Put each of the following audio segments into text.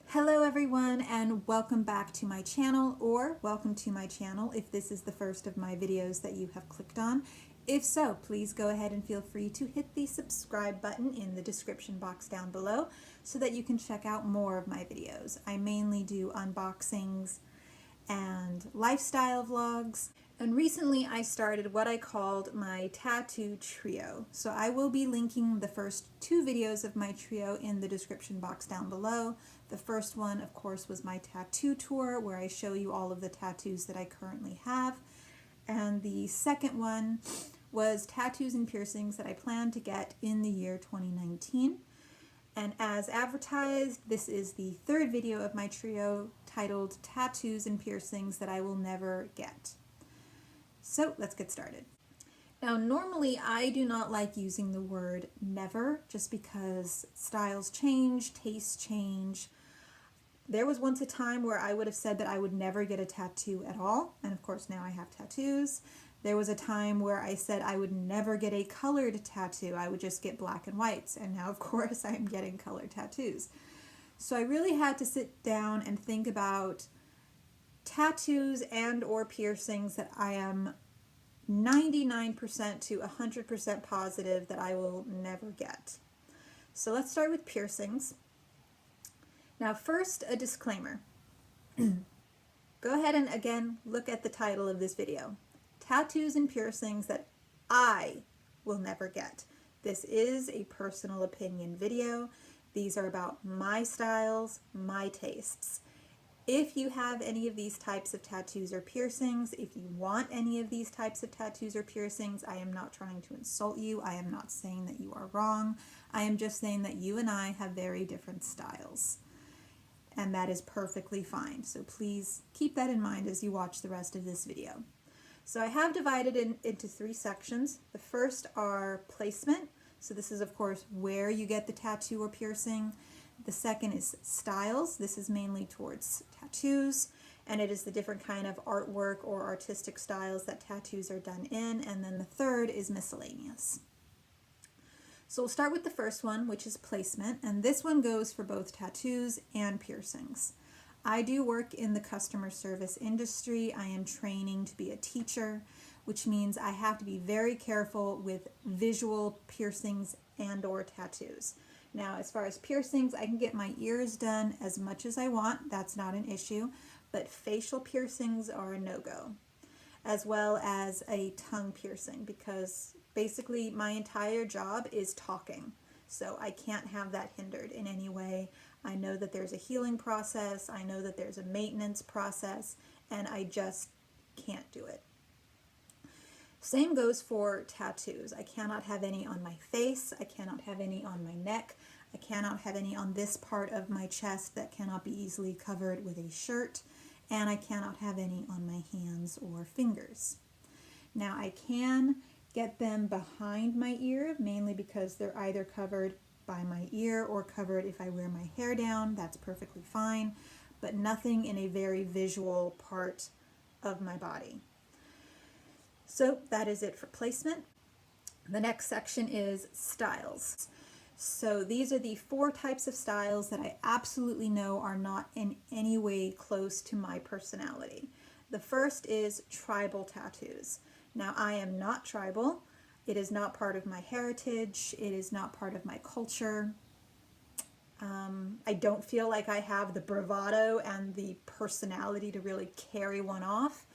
Hello everyone and welcome back to my channel, or welcome to my channel if this is the first of my videos that you have clicked on. If so, please go ahead and feel free to hit the subscribe button in the description box down below so that you can check out more of my videos. I mainly do unboxings and lifestyle vlogs. And recently I started what I called my tattoo trio. So I will be linking the first two videos of my trio in the description box down below. The first one, of course, was my tattoo tour where I show you all of the tattoos that I currently have. And the second one was tattoos and piercings that I plan to get in the year 2019. And as advertised, this is the third video of my trio titled Tattoos and Piercings That I Will Never Get. So let's get started. Now, normally I do not like using the word never just because styles change, tastes change. There was once a time where I would have said that I would never get a tattoo at all, and of course now I have tattoos. There was a time where I said I would never get a colored tattoo, I would just get black and whites, and now of course I'm getting colored tattoos. So I really had to sit down and think about tattoos and or piercings that I am 99% to 100% positive that I will never get. So let's start with piercings. Now first, a disclaimer. Go ahead and again look at the title of this video. Tattoos and piercings that I will never get. This is a personal opinion video. These are about my styles, my tastes. If you have any of these types of tattoos or piercings, if you want any of these types of tattoos or piercings, I am not trying to insult you. I am not saying that you are wrong. I am just saying that you and I have very different styles. And that is perfectly fine. So please keep that in mind as you watch the rest of this video. So I have divided it into three sections. The first are placement. So this is of course where you get the tattoo or piercing. The second is styles. This is mainly towards tattoos, and it is the different kind of artwork or artistic styles that tattoos are done in. And then the third is miscellaneous. So we'll start with the first one, which is placement, and this one goes for both tattoos and piercings. I do work in the customer service industry. I am training to be a teacher, which means I have to be very careful with visual piercings and or tattoos. Now, as far as piercings, I can get my ears done as much as I want. That's not an issue, but facial piercings are a no-go, as well as a tongue piercing, because basically my entire job is talking. So I can't have that hindered in any way. I know that there's a healing process. I know that there's a maintenance process, and I just can't do it. Same goes for tattoos. I cannot have any on my face. I cannot have any on my neck. I cannot have any on this part of my chest that cannot be easily covered with a shirt. And I cannot have any on my hands or fingers. Now I can get them behind my ear, mainly because they're either covered by my ear or covered if I wear my hair down. That's perfectly fine, but nothing in a very visual part of my body. So that is it for placement. The next section is styles. So these are the four types of styles that I absolutely know are not in any way close to my personality. The first is tribal tattoos. Now I am not tribal. It is not part of my heritage. It is not part of my culture. I don't feel like I have the bravado and the personality to really carry one off.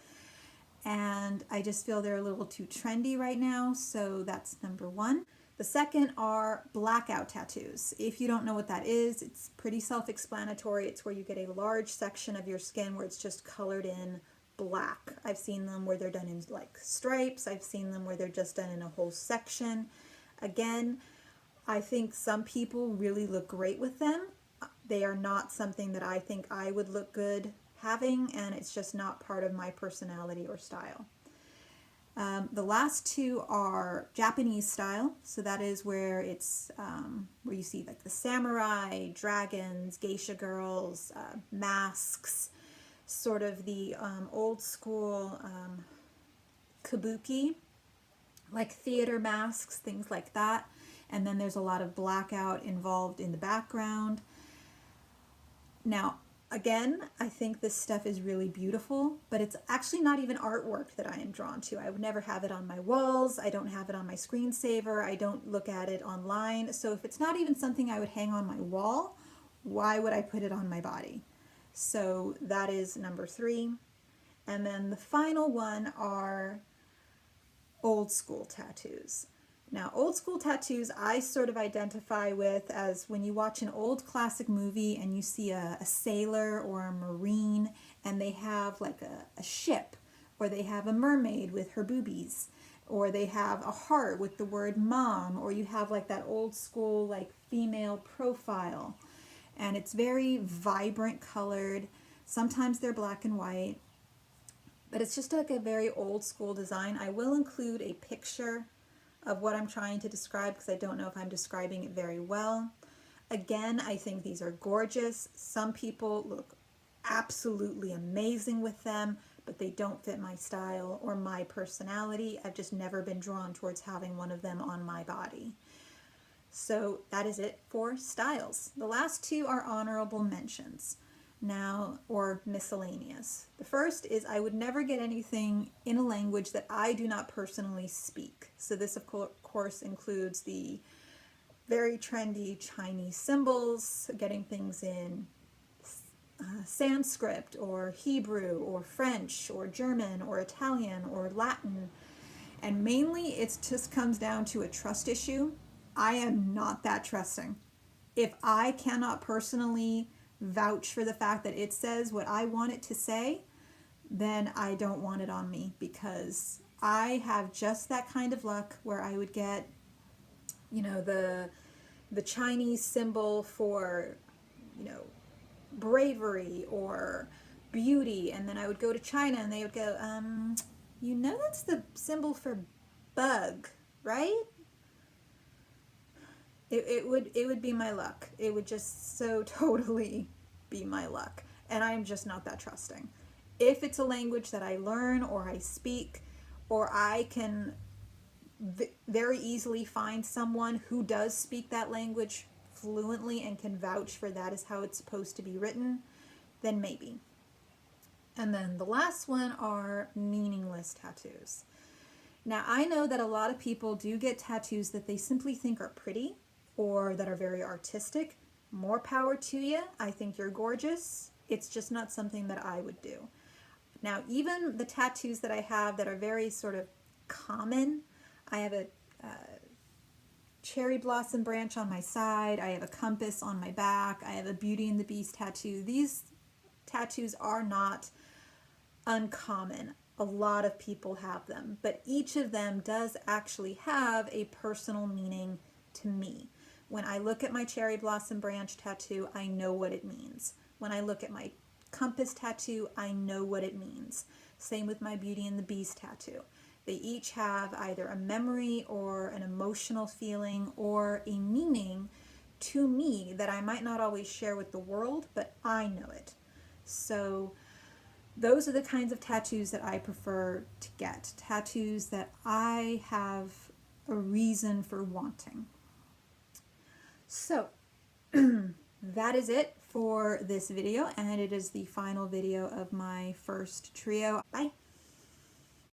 And I just feel they're a little too trendy right now, so that's number one. The second are blackout tattoos. If you don't know what that is, it's pretty self-explanatory. It's where you get a large section of your skin where it's just colored in black. I've seen them where they're done in like stripes. I've seen them where they're just done in a whole section. Again, I think some people really look great with them. They are not something that I think I would look good having, and it's just not part of my personality or style. The last two are Japanese style, so that is where it's where you see like the samurai, dragons, geisha girls, masks, sort of the old school kabuki, like theater masks, things like that. And then there's a lot of blackout involved in the background. Now, again, I think this stuff is really beautiful, but it's actually not even artwork that I am drawn to. I would never have it on my walls. I don't have it on my screensaver. I don't look at it online. So if it's not even something I would hang on my wall, why would I put it on my body? So that is number 3. And then the final one are old school tattoos. Now, old school tattoos I sort of identify with as when you watch an old classic movie and you see a sailor or a marine and they have like a ship, or they have a mermaid with her boobies, or they have a heart with the word mom, or you have like that old school like female profile. And it's very vibrant colored. Sometimes they're black and white, but it's just like a very old school design. I will include a picture of what I'm trying to describe because I don't know if I'm describing it very well. Again, I think these are gorgeous. Some people look absolutely amazing with them, but they don't fit my style or my personality. I've just never been drawn towards having one of them on my body. So that is it for styles. The last 2 are honorable mentions. Now, or miscellaneous. The first is I would never get anything in a language that I do not personally speak. So this of course includes the very trendy Chinese symbols, getting things in Sanskrit or Hebrew or French or German or Italian or Latin. And mainly it just comes down to a trust issue. I am not that trusting. If I cannot personally vouch for the fact that it says what I want it to say, then I don't want it on me, because I have just that kind of luck where I would get, you know, the Chinese symbol for, you know, bravery or beauty, and then I would go to China and they would go, you know, that's the symbol for bug, right? It would be my luck. It would just so totally be my luck. And I'm just not that trusting. If it's a language that I learn or I speak, or I can very easily find someone who does speak that language fluently and can vouch for that is how it's supposed to be written, then maybe. And then the last one are meaningless tattoos. Now, I know that a lot of people do get tattoos that they simply think are pretty or that are very artistic. More power to you. I think you're gorgeous. It's just not something that I would do. Now, even the tattoos that I have that are very sort of common, I have a cherry blossom branch on my side, I have a compass on my back, I have a Beauty and the Beast tattoo. These tattoos are not uncommon. A lot of people have them, but each of them does actually have a personal meaning to me. When I look at my cherry blossom branch tattoo, I know what it means. When I look at my compass tattoo, I know what it means. Same with my Beauty and the Beast tattoo. They each have either a memory or an emotional feeling or a meaning to me that I might not always share with the world, but I know it. So those are the kinds of tattoos that I prefer to get. Tattoos that I have a reason for wanting. So that is it for this video, and it is the final video of my first trio. Bye.